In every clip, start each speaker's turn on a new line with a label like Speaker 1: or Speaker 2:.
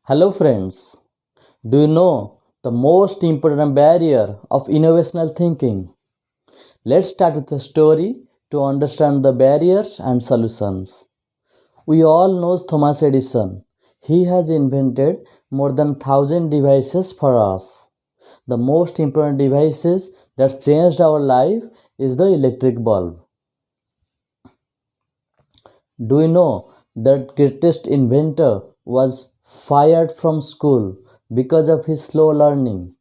Speaker 1: Hello, friends. Do you know the most important barrier of innovational thinking? Let's start with a story to understand the barriers and solutions. We all know Thomas Edison. He has invented more than 1,000 devices for us. The most important devices that changed our life is the electric bulb. Do you know that greatest inventor was fired from school because of his slow learning,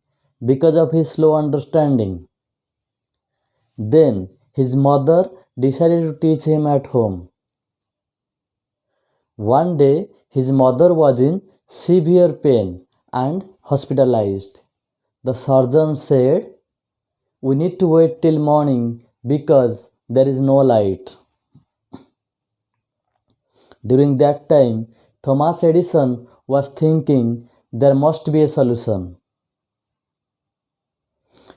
Speaker 1: because of his slow understanding? Then his mother decided to teach him at home. One day his mother was in severe pain and hospitalized. The surgeon said, "We need to wait till morning because there is no light." During that time, Thomas Edison was thinking there must be a solution.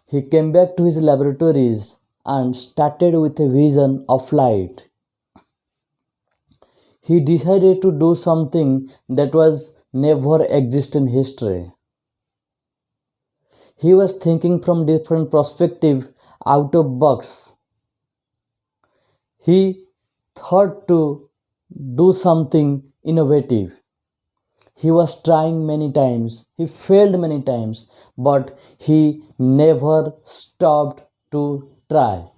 Speaker 1: He came back to his laboratories and started with a vision of light. He decided to do something that was never exist in history. He was thinking from different perspective, out of box. He thought to do something innovative. He was trying many times, he failed many times, but he never stopped to try.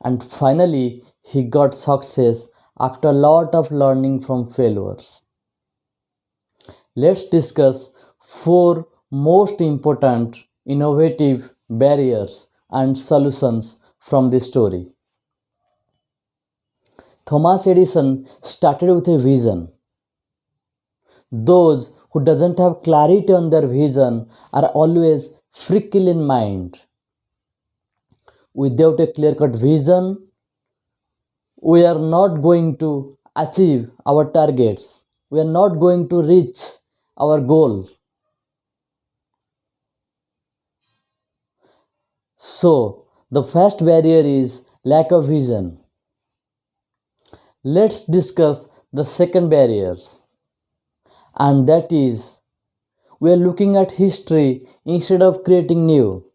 Speaker 1: And finally, he got success after a lot of learning from failures. Let's discuss four most important innovative barriers and solutions from this story. Thomas Edison started with a vision. Those who doesn't have clarity on their vision are always fickle in mind. Without a clear-cut vision, we are not going to achieve our targets. We are not going to reach our goal. So, the first barrier is lack of vision. Let's discuss the second barriers, and that is we are looking at history instead of creating new.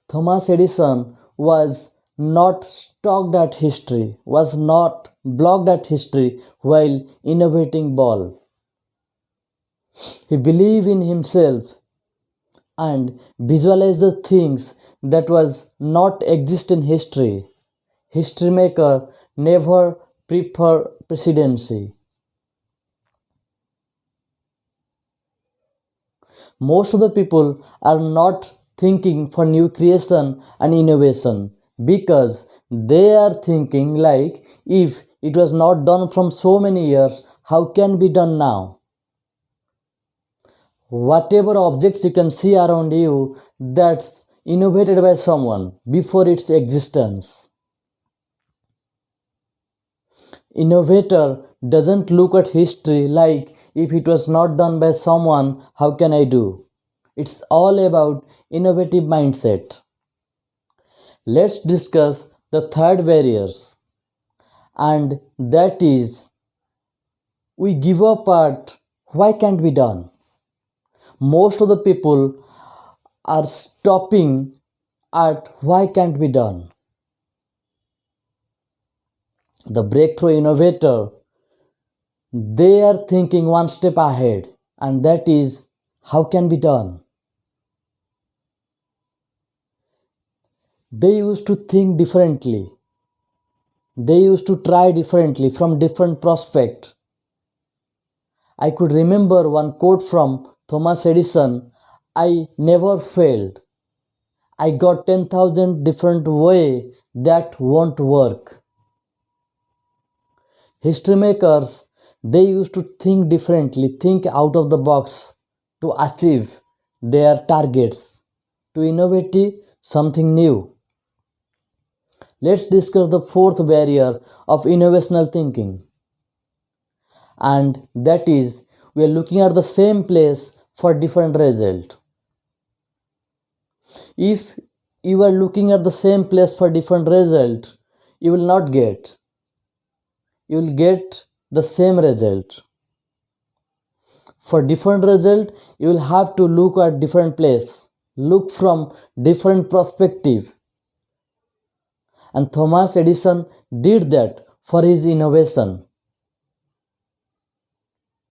Speaker 1: Thomas Edison was not stocked at history, was not blocked at history while innovating bulb. He believed in himself and visualized the things that was not exist in history. History maker never prefer presidency. Most of the people are not thinking for new creation and innovation because they are thinking like if it was not done from so many years, how can be done now? Whatever objects you can see around you, that's innovated by someone before its existence. Innovator doesn't look at history like if it was not done by someone, how can I do? It's all about innovative mindset. Let's discuss the third barriers, and that is we give up at why can't be done. Most of the people are stopping at why can't be done. The breakthrough innovator, they are thinking one step ahead, and that is how can be done. They used to think differently. They used to try differently from different prospect. I could remember one quote from Thomas Edison, I never failed. I got 10,000 different way that won't work. History makers, they used to think differently, think out of the box to achieve their targets, to innovate something new. Let's discuss the fourth barrier of innovational thinking, and that is we are looking at the same place for different result. If you are looking at the same place for different result, you will not get. You will get the same result. For different result, you will have to look at different place, look from different perspective. And Thomas Edison did that for his innovation.